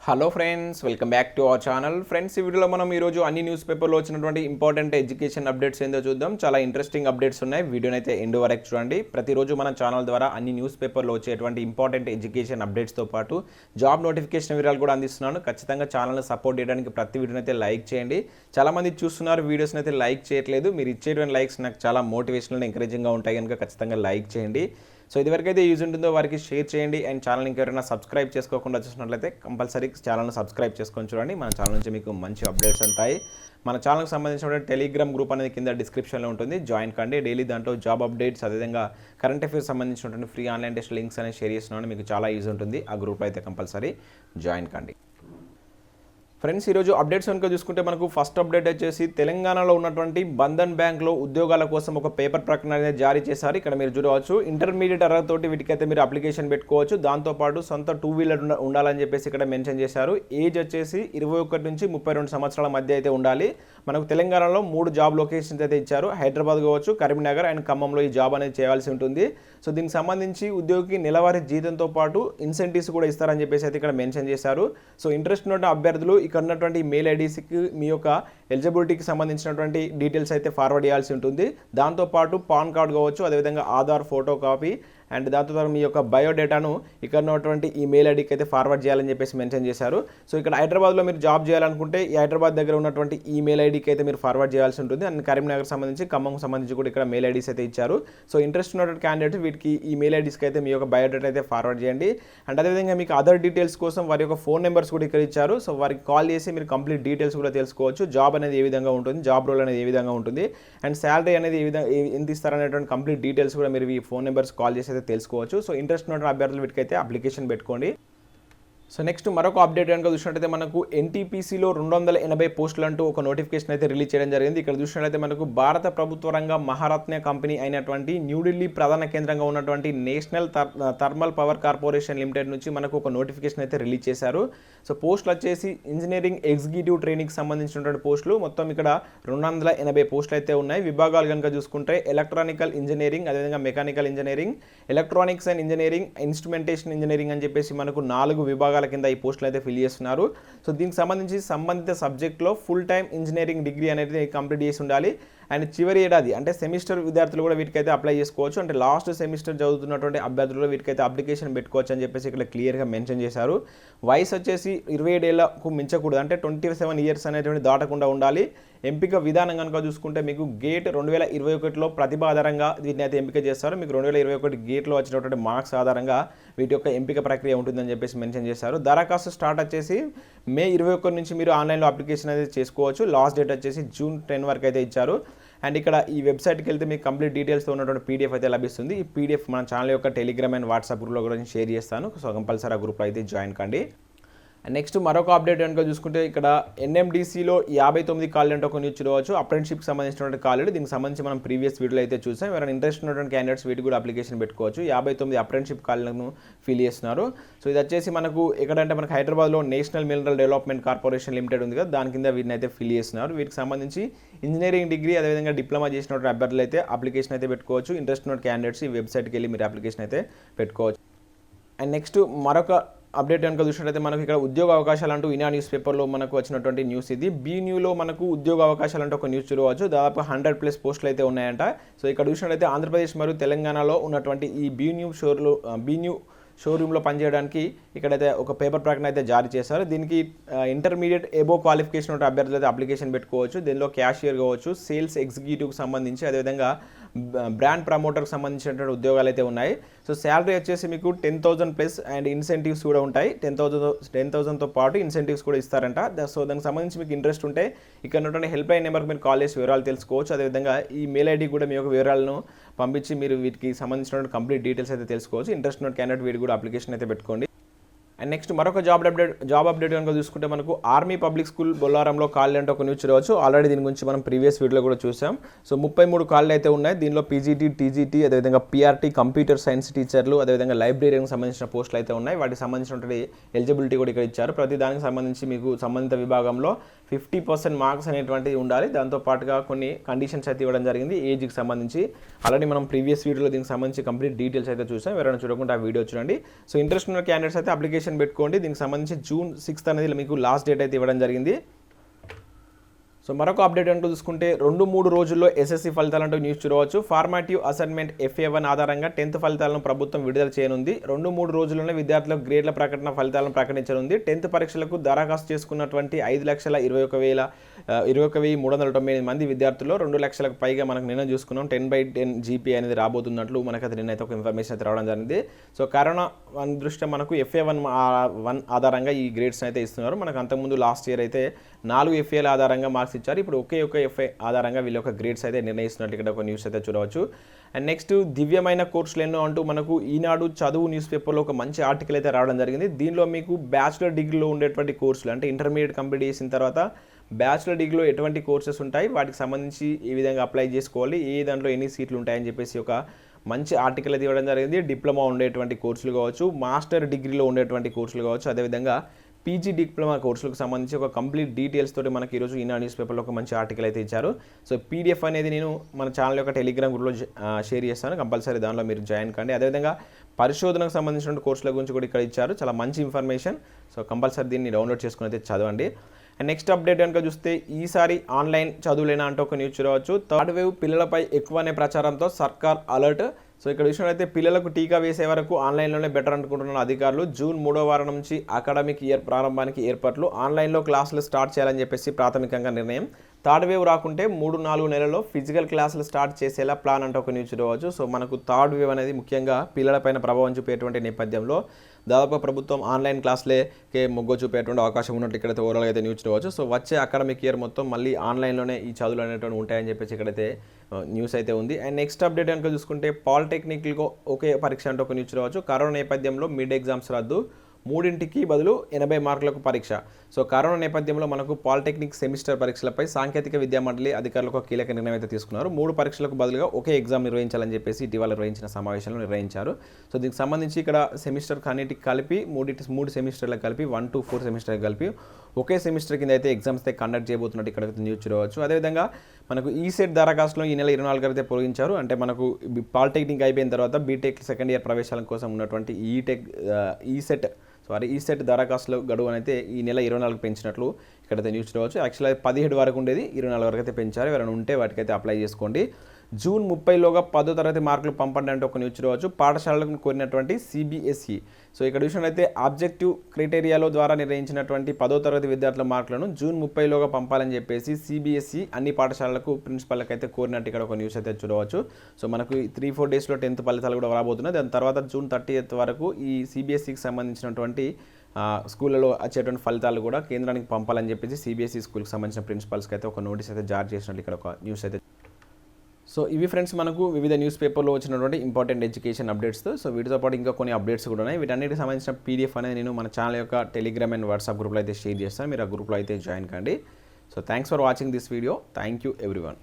Hello friends, welcome back to our channel. Friends, ఈ వీడియోలో మనం ఈరోజు అన్ని న్యూస్ పేపర్లో వచ్చినటువంటి ఇంపార్టెంట్ ఎడ్యుకేషన్ అప్డేట్స్ ఏందో చూద్దాం. చాలా ఇంట్రెస్టింగ్ అప్డేట్స్ ఉన్నాయి. వీడియోని అయితే ఎండ్ వరకు చూడండి. ప్రతిరోజు మన ఛానల్ ద్వారా అన్ని న్యూస్ పేపర్లో వచ్చేటువంటి ఇంపార్టెంట్ ఎడ్యుకేషన్ అప్డేట్స్తో పాటు జాబ్ నోటిఫికేషన్ వివరాలు కూడా అందిస్తున్నాను. ఖచ్చితంగా ఛానల్ని సపోర్ట్ చేయడానికి ప్రతి వీడియోని అయితే లైక్ చేయండి. చాలామంది చూస్తున్నారు, వీడియోస్ని అయితే లైక్ చేయట్లేదు. మీరు ఇచ్చేటువంటి లైక్స్ నాకు చాలా మోటివేషనల్ ఎంకరేజింగ్గా ఉంటాయి కనుక ఖచ్చితంగా లైక్ చేయండి. సో ఇదివరకైతే యూజ్ ఉంటుందో వారికి షేర్ చేయండి. అండ్ ఛానల్ ఇంకెవరైనా సబ్స్క్రైబ్ చేసుకోకుండా చూసినట్లయితే కంపల్సరీ ఛానల్ని సబ్స్క్రైబ్ చేసుకొని చూడండి. మన ఛానల్ నుంచి మీకు మంచి అప్డేట్స్ ఉంటాయి. మన ఛానల్కి సంబంధించిన టెలిగ్రామ్ గ్రూప్ అనేది కింద డిస్క్రిప్షన్లో ఉంటుంది, జాయిన్ కండి. డైలీ దాంట్లో జాబ్ అప్డేట్స్, అదేవిధంగా కరెంట్ అఫైర్స్ సంబంధించినటువంటి ఫ్రీ ఆన్లైన్ టెస్ట్ లింక్స్ అనేది షేర్ చేస్తున్నాను. మీకు చాలా యూజ్ ఉంటుంది. ఆ గ్రూప్లో అయితే కంపల్సరీ జాయిన్ కండి. ఫ్రెండ్స్, ఈరోజు అప్డేట్స్ కనుక చూసుకుంటే మనకు ఫస్ట్ అప్డేట్ వచ్చేసి తెలంగాణలో ఉన్నటువంటి బంధన్ బ్యాంక్లో ఉద్యోగాల కోసం ఒక పేపర్ ప్రకటన అనేది జారీ చేశారు. ఇక్కడ మీరు చూడవచ్చు, ఇంటర్మీడియట్ అర్హతతోటి వీటికైతే మీరు అప్లికేషన్ పెట్టుకోవచ్చు. దాంతోపాటు సొంత 2 వీలర్ ఉండాలని చెప్పేసి ఇక్కడ మెన్షన్ చేశారు. ఏజ్ వచ్చేసి 21 నుంచి 32 సంవత్సరాల మధ్య అయితే ఉండాలి. మనకు తెలంగాణలో 3 జాబ్ లొకేషన్స్ అయితే ఇచ్చారు. హైదరాబాద్ కావచ్చు, కరీంనగర్ అండ్ ఖమ్మంలో ఈ జాబ్ అనేది చేయాల్సి ఉంటుంది. సో దీనికి సంబంధించి ఉద్యోగికి నెలవారీ జీతంతో పాటు ఇన్సెంటివ్స్ కూడా ఇస్తారని చెప్పేసి అయితే ఇక్కడ మెన్షన్ చేశారు. సో ఇంట్రెస్ట్ ఉన్న అభ్యర్థులు ఇక్కడ ఉన్నటువంటి మెయిల్ ఐడీస్కి మీ యొక్క ఎలిజిబిలిటీకి సంబంధించినటువంటి డీటెయిల్స్ అయితే ఫార్వర్డ్ చేయాల్సి ఉంటుంది. దాంతోపాటు పాన్ కార్డ్ కావచ్చు, అదేవిధంగా ఆధార్ ఫోటో కాపీ అండ్ దాంతో మీ యొక్క బయోడేటాను ఇక్కడ ఉన్నటువంటి ఈ మెయిల్ ఐడికి అయితే ఫార్వర్డ్ చేయాలని చెప్పేసి మెన్షన్ చేశారు. సో ఇక్కడ హైదరాబాద్లో మీరు జాబ్ చేయాలనుకుంటే ఈ హైదరాబాద్ దగ్గర ఉన్నటువంటి ఈ మెయిల్ ఐడికి అయితే మీరు ఫార్వర్డ్ చేయాల్సి ఉంటుంది. అండ్ కరీంనగర్ సంబంధించి, ఖమ్మం సంబంధించి కూడా ఇక్కడ మెయిల్ ఐడీస్ అయితే ఇచ్చారు. సో ఇంట్రెస్ట్ ఉన్నటువంటి క్యాండిడేట్ వీటికి ఈ మెయిల్ ఐడీస్కి అయితే మీ యొక్క బయోడేటా అయితే ఫార్వర్డ్ చేయండి. అండ్ అదేవిధంగా మీకు అదర్ డీటెయిల్స్ కోసం వారి యొక్క ఫోన్ నెంబర్స్ కూడా ఇక్కడ ఇచ్చారు. సో వారికి కాల్ చేసి మీరు కంప్లీట్ డీటెయిల్స్ కూడా తెలుసుకోవచ్చు. జాబ్ అనేది ఏ విధంగా ఉంటుంది, జాబ్ రోల్ అనేది ఏ విధంగా ఉంటుంది, అండ్ శాలరీ అనేది ఏ విధంగా ఎంత ఇస్తారనేటువంటి కంప్లీట్ డీటెయిల్స్ కూడా మీరు ఈ ఫోన్ నెంబర్స్ కాల్ చేసి అయితే తెలుసుకోవచ్చు. సో ఇంట్రెస్ట్ ఉన్న అభ్యర్థులు వీటికైతే అప్లికేషన్ పెట్టుకోండి. సో నెక్స్ట్ మరొక అప్డేట్ కనుక చూసినట్లయితే మనకు ఎన్టీపీసీలో 280 పోస్టులు అంటూ ఒక నోటిఫికేషన్ అయితే రిలీజ్ చేయడం జరిగింది. ఇక్కడ చూసినట్లయితే మనకు భారత ప్రభుత్వ రంగ మహారత్న కంపెనీ అయినటువంటి న్యూఢిల్లీ ప్రధాన కేంద్రంగా ఉన్నటువంటి national thermal power corporation limited నుంచి మనకు ఒక నోటిఫికేషన్ అయితే రిలీజ్ చేశారు. సో పోస్టులు వచ్చేసి ఇంజనీరింగ్ ఎగ్జిక్యూటివ్ ట్రైనింగ్కి సంబంధించినటువంటి పోస్టులు మొత్తం ఇక్కడ 280 పోస్టులు అయితే ఉన్నాయి. విభాగాలు కనుక చూసుకుంటే ఎలక్ట్రానికల్ ఇంజనీరింగ్, అదేవిధంగా mechanical engineering, electronics and engineering, instrumentation engineering అని చెప్పేసి మనకు 4 విభాగాలు కింద ఈ పోస్టులు అయితే ఫిల్ చేస్తున్నారు. సో దీనికి సంబంధించి సంబంధిత సబ్జెక్ట్లో ఫుల్ టైమ్ ఇంజనీరింగ్ డిగ్రీ అనేది కంప్లీట్ చేసి ఉండాలి. అండ్ చివరి ఏడాది అంటే సెమిస్టర్ విద్యార్థులు కూడా వీటికైతే అప్లై చేసుకోవచ్చు. అంటే లాస్ట్ సెమిస్టర్ చదువుతున్నటువంటి అభ్యర్థులు వీటికైతే అప్లికేషన్ పెట్టుకోవచ్చు అని చెప్పేసి ఇక్కడ క్లియర్గా మెన్షన్ చేశారు. వయసు వచ్చేసి 27 ఏళ్లకు మించకూడదు, అంటే 27 ఇయర్స్ అనేటువంటి దాటకుండా ఉండాలి. ఎంపిక విధానం కనుక చూసుకుంటే మీకు గేట్ 2021లో ప్రతిభ ఆధారంగా వీటిని అయితే ఎంపిక చేస్తారు. మీకు 2021 గేట్లో వచ్చినటువంటి మార్క్స్ ఆధారంగా వీటి యొక్క ఎంపిక ప్రక్రియ ఉంటుందని చెప్పేసి మెన్షన్ చేశారు. దరఖాస్తు స్టార్ట్ వచ్చేసి మే 21 నుంచి మీరు ఆన్లైన్లో అప్లికేషన్ అయితే చేసుకోవచ్చు. లాస్ట్ డేట్ వచ్చేసి జూన్ 10 వరకు అయితే ఇచ్చారు. అండ్ ఇక్కడ ఈ వెబ్సైట్కి వెళ్తే మీకు కంప్లీట్ డీటెయిల్స్తో ఉన్నటువంటి పీడిఎఫ్ అయితే లభిస్తుంది. ఈ పీడిఎఫ్ మన ఛానల్ యొక్క టెలిగ్రామ్ అండ్ వాట్సాప్ గ్రూప్లో కూడా నేను షేర్ చేస్తాను. సో కంపల్సరీ ఆ గ్రూప్లో అయితే జాయిన్ కండి. అండ్ నెక్స్ట్ మరొక అప్డేట్ కనుక చూసుకుంటే ఇక్కడ ఎన్ఎండిసిలో 59 ఖాళీలు అంటే ఒక న్యూస్ చూడవచ్చు. అప్రెంటిషిప్కి సంబంధించినటువంటి ఖాళీలు, దీనికి సంబంధించి మనం ప్రీవియస్ వీడియోలో అయితే చూసాం. ఎవరైనా ఇంట్రెస్ట్ ఉన్నటువంటి క్యాండిడేట్స్ వీటికి కూడా అప్లికేషన్ పెట్టుకోవచ్చు. 59 అప్రెంటిషిప్ ఖాళీలను ఫిల్ చేస్తున్నారు. సో ఇది వచ్చేసి మనకు ఎక్కడంటే మనకు హైదరాబాద్లో national mineral development corporation limited ఉంది కదా, దాని కింద వీటిని అయితే ఫిల్ చేస్తున్నారు. వీటికి సంబంధించి ఇంజనీరింగ్ డిగ్రీ, అదేవిధంగా డిప్లొమా చేసినటువంటి అభ్యర్థులు అయితే అప్లికేషన్ అయితే పెట్టుకోవచ్చు. ఇంట్రెస్ట్ ఉన్న క్యాండిడేట్స్ ఈ వెబ్సైట్కి వెళ్ళి మీరు అప్లికేషన్ అయితే పెట్టుకోవచ్చు. అండ్ నెక్స్ట్ మరొక అప్డేట్ కనుక చూసినట్లయితే మనకు ఇక్కడ ఉద్యోగ అవకాశాలు అంటూ ఈనా న్యూస్ పేపర్లో మనకు వచ్చినటువంటి న్యూస్ ఇది. బీ న్యూలో మనకు ఉద్యోగ అవకాశాలు అంటే ఒక న్యూస్ చూడవచ్చు. దాదాపు 100+ పోస్టులు అయితే ఉన్నాయంట. సో ఇక్కడ చూసినట్లయితే ఆంధ్రప్రదేశ్ మరియు తెలంగాణలో ఉన్నటువంటి ఈ బీ న్యూ షోరూంలో పనిచేయడానికి ఇక్కడైతే ఒక పేపర్ ప్రకటన అయితే జారీ చేశారు. దీనికి ఇంటర్మీడియట్ ఎబో క్వాలిఫికేషన్ ఉన్న అభ్యర్థులు అయితే అప్లికేషన్ పెట్టుకోవచ్చు. దీనిలో క్యాషియర్ కావచ్చు, సేల్స్ ఎగ్జిక్యూటివ్కి సంబంధించి, అదేవిధంగా బ్రాండ్ ప్రమోటర్కి సంబంధించినటువంటి ఉద్యోగాలు అయితే ఉన్నాయి. సో శాలరీ వచ్చేసి మీకు 10,000+ అండ్ ఇన్సెంటివ్స్ కూడా ఉంటాయి. 10,000తో పాటు ఇన్సెంటివ్స్ కూడా ఇస్తారంట. సో దానికి సంబంధించి మీకు ఇంట్రెస్ట్ ఉంటే ఇక్కడ ఉన్నటువంటి హెల్ప్ లైన్ నెంబర్కి మీరు కాల్ చేసి వివరాలు తెలుసుకోవచ్చు. అదేవిధంగా ఈ మెయిల్ ఐడి కూడా మీ యొక్క వివరాలను పంపించి మీరు వీటికి సంబంధించినటువంటి కంప్లీట్ డీటెయిల్స్ అయితే తెలుసుకోవచ్చు. ఇంట్రెస్ట్ ఉన్న క్యాండిడేట్ వీటి కూడా అప్లికేషన్ అయితే పెట్టుకోండి. అండ్ నెక్స్ట్ మరొక జాబ్ అప్డేట్ కనుక చూసుకుంటే మనకు ఆర్మీ పబ్లిక్ స్కూల్ బొల్లారంలో ఖాళీ అంటే ఒక న్యూస్ చూడవచ్చు. ఆల్రెడీ దీని గురించి మనం ప్రీవియస్ వీడియోలో కూడా చూసాం. సో 33 ఖాళీలు అయితే ఉన్నాయి. దీనిలో పీజీటీ, టీజీటీ, అదేవిధంగా పీఆర్టీ కంప్యూటర్ సైన్స్ టీచర్లు, అదేవిధంగా లైబ్రరీకి సంబంధించిన పోస్టులు అయితే ఉన్నాయి. వాటికి సంబంధించినటువంటి ఎలిజిబిలిటీ కూడా ఇక్కడ ఇచ్చారు. ప్రతి దానికి సంబంధించి మీకు సంబంధిత విభాగంలో 50% మార్క్స్ అనేటువంటిది ఉండాలి. దాంతోపాటుగా కొన్ని కండిషన్స్ అయితే ఇవ్వడం జరిగింది ఏజ్కి సంబంధించి. ఆల్రెడీ మనం ప్రీవియస్ వీడియోలో దీనికి సంబంధించి కంప్లీట్ డీటెయిల్స్ అయితే చూసాం. ఎవరైనా చూడకుండా ఆ వీడియో చూడండి. సో ఇంట్రెస్ట్ ఉన్న క్యాండిడేట్స్ అయితే అప్లికేషన్ అప్లికేషన్ పెట్టుకోండి. దీనికి సంబంధించి June 6th అనేది మీకు లాస్ట్ డేట్ అయితే ఇవ్వడం జరిగింది. సో మరొక అప్డేట్ అంటూ చూసుకుంటే 2-3 రోజుల్లో ఎస్ఎస్సి ఫలితాలంటూ న్యూస్ చూడవచ్చు. ఫార్మాటివ్ అసైన్మెంట్ FA1 ఆధారంగా 10th ఫలితాలను ప్రభుత్వం విడుదల చేయనుంది. 2-3 రోజుల్లోనే విద్యార్థులకు గ్రేడ్ల ప్రకటన ఫలితాలను ప్రకటించనుంది. 10th పరీక్షలకు దరఖాస్తు చేసుకున్నటువంటి 5,21,398 మంది విద్యార్థుల్లో 2 లక్షలకు పైగా మనకు నిన్న చూసుకున్నాం 10/10 GPA అనేది రాబోతున్నట్లు మనకు నిన్నైతే ఒక ఇన్ఫర్మేషన్ అయితే రావడం జరిగింది. సో కరోనా దృష్ట్యా మనకు FA1 ఆధారంగా ఈ గ్రేడ్స్ అయితే ఇస్తున్నారు. మనకు అంతకుముందు లాస్ట్ ఇయర్ అయితే 4 FAల ఆధారంగా మార్క్స్ ఇచ్చారు. ఇప్పుడు ఒకే FA ఆధారంగా వీళ్ళ యొక్క గ్రేడ్స్ అయితే నిర్ణయిస్తున్నట్లు ఇక్కడ ఒక న్యూస్ అయితే చూడవచ్చు. అండ్ నెక్స్ట్ దివ్యమైన కోర్సులు ఎన్నో అంటూ మనకు ఈనాడు చదువు న్యూస్ పేపర్లో ఒక మంచి ఆర్టికల్ అయితే రావడం జరిగింది. దీనిలో మీకు బ్యాచిలర్ డిగ్రీలో ఉండేటువంటి కోర్సులు అంటే ఇంటర్మీడియట్ కంప్లీట్ చేసిన తర్వాత బ్యాచిలర్ డిగ్రీలో ఎటువంటి కోర్సెస్ ఉంటాయి, వాటికి సంబంధించి ఏ విధంగా అప్లై చేసుకోవాలి, ఏ దాంట్లో ఎన్ని సీట్లు ఉంటాయని చెప్పేసి ఒక మంచి ఆర్టికల్ అయితే ఇవ్వడం జరిగింది. డిప్లొమా ఉండేటువంటి కోర్సులు కావచ్చు, మాస్టర్ డిగ్రీలో ఉండేటువంటి కోర్సులు కావచ్చు, అదేవిధంగా పీజీ డిప్లొమా కోర్సులకు సంబంధించి ఒక కంప్లీట్ డీటెయిల్స్ తోటి మనకి ఈరోజు ఈనాడు న్యూస్ పేపర్లో ఒక మంచి ఆర్టికల్ అయితే ఇచ్చారు. సో PDF అనేది నేను మన ఛానల్ యొక్క టెలిగ్రామ్ గ్రూప్లో షేర్ చేస్తాను. కంపల్సరీ దానిలో మీరు జాయిన్ కండి. అదేవిధంగా పరిశోధనకు సంబంధించిన కోర్సుల గురించి కూడా ఇక్కడ ఇచ్చారు. చాలా మంచి ఇన్ఫర్మేషన్. సో కంపల్సరీ దీన్ని డౌన్లోడ్ చేసుకుని అయితే చదవండి. అండ్ నెక్స్ట్ అప్డేట్ కనుక చూస్తే ఈసారి ఆన్లైన్ చదువులేనా అంటే ఒక న్యూస్ చూడవచ్చు. థర్డ్ వేవ్ పిల్లలపై ఎక్కువనే ప్రచారంతో సర్కార్ అలర్ట్. సో ఇక్కడ విషయంలో పిల్లలకు టీకా వేసే వరకు ఆన్లైన్లోనే బెటర్ అనుకుంటున్న అధికారులు జూన్ 3వ వారం నుంచి అకాడమిక్ ఇయర్ ప్రారంభానికి ఏర్పాట్లు, ఆన్లైన్లో క్లాసులు స్టార్ట్ చేయాలని చెప్పేసి ప్రాథమికంగా నిర్ణయం. థర్డ్ వేవ్ రాకుంటే 3-4 నెలల్లో ఫిజికల్ క్లాసులు స్టార్ట్ చేసేలా ప్లాన్ అంటే ఒక న్యూస్ చూడవచ్చు. సో మనకు థర్డ్ వేవ్ అనేది ముఖ్యంగా పిల్లలపైన ప్రభావం చూపేటువంటి నేపథ్యంలో దాదాపు ప్రభుత్వం ఆన్లైన్ క్లాసులకే మొగ్గు చూపేటువంటి అవకాశం ఉన్నట్టు ఇక్కడైతే ఓవరాల్గా అయితే న్యూస్ చూడవచ్చు. సో వచ్చే అకాడమిక్ ఇయర్ మొత్తం మళ్ళీ ఆన్లైన్లోనే ఈ చదువులు అనేటువంటి ఉంటాయని చెప్పేసి ఇక్కడైతే న్యూస్ అయితే ఉంది. అండ్ నెక్స్ట్ అప్డేట్ కనుక చూసుకుంటే పాలిటెక్నిక్లో ఒకే పరీక్ష అంటే ఒక న్యూస్ చూడవచ్చు. కరోనా నేపథ్యంలో మిడ్ ఎగ్జామ్స్ రద్దు, 3కి బదులు 80 మార్కులకు పరీక్ష. సో కరోనా నేపథ్యంలో మనకు పాలిటెక్నిక్ సెమిస్టర్ పరీక్షలపై సాంకేతిక విద్యా మండలి అధికారులకు కీలక నిర్ణయం అయితే తీసుకున్నారు. 3 పరీక్షలకు బదులుగా ఒకే ఎగ్జామ్ నిర్వహించాలని చెప్పేసి ఇటీవల నిర్వహించిన సమావేశంలో నిర్ణయించారు. సో దీనికి సంబంధించి ఇక్కడ సెమిస్టర్ అన్నిటికి కలిపి 3 సెమిస్టర్లకు కలిపి 1 to 4 సెమిస్టర్కి కలిపి ఒకే సెమిస్టర్ కింద అయితే ఎగ్జామ్స్ అయితే కండక్ట్ చేయబోతున్నట్టు ఇక్కడ న్యూస్ చూడవచ్చు. అదేవిధంగా మనకు ఈసెట్ దరఖాస్తులో ఈ నెల 24 అయితే పొడిగించారు. అంటే మనకు పాలిటెక్నిక్ అయిపోయిన తర్వాత బీటెక్ సెకండ్ ఇయర్ ప్రవేశాల కోసం ఉన్నటువంటి ఈసెట్ దరఖాస్తుల గడువు అయితే ఈ నెల 24 పెంచినట్లు ఇక్కడైతే న్యూస్ చూడవచ్చు. యాక్చువల్గా 17 వరకు ఉండేది, 24 వరకు అయితే పెంచారు. ఎవరైనా ఉంటే వాటికైతే అప్లై చేసుకోండి. జూన్ 30లోగా 10వ తరగతి మార్కులు పంపండి అంటే ఒక న్యూస్ చూడవచ్చు. పాఠశాలలకు కోరినటువంటి CBSE. సో ఇక్కడ విషయంలో అయితే ఆబ్జెక్టివ్ క్రైటీరియాలో ద్వారా నిర్ణయించినటువంటి 10వ తరగతి విద్యార్థుల మార్కులను జూన్ 30లోగా పంపాలని చెప్పేసి CBSE అన్ని పాఠశాలలకు ప్రిన్సిపల్కి అయితే కోరినట్టు ఇక్కడ ఒక న్యూస్ అయితే చూడవచ్చు. సో మనకు 3-4 డేస్లో 10th ఫలితాలు కూడా రాబోతున్నాయి. దాని తర్వాత జూన్ 30th వరకు ఈ CBSEకి సంబంధించినటువంటి స్కూళ్ళలో వచ్చేటువంటి ఫలితాలు కూడా కేంద్రానికి పంపాలని చెప్పేసి CBSE స్కూల్కి సంబంధించిన ప్రిన్సిపల్స్కి అయితే ఒక నోటీస్ అయితే జారీ చేసినట్టు ఇక్కడ ఒక న్యూస్ అయితే. సో ఇవి ఫ్రెండ్స్ మనకు వివిధ న్యూస్ పేపర్లో వచ్చినటువంటి ఇంపార్టెంట్ ఎడ్యుకేషన్ అప్డేట్స్తో. సో వీటితో పాటు ఇంకా కొన్ని అప్డేట్స్ కూడా ఉన్నాయి. వీటన్నిటికి సంబంధించిన PDF అనేది నేను మన ఛానల్ యొక్క టెలిగ్రామ్ అండ్ వాట్సాప్ గ్రూప్లో అయితే షేర్ చేస్తాను. మీరు ఆ గ్రూప్లో అయితే జాయిన్ కండి. So thanks for watching this video. Thank you everyone.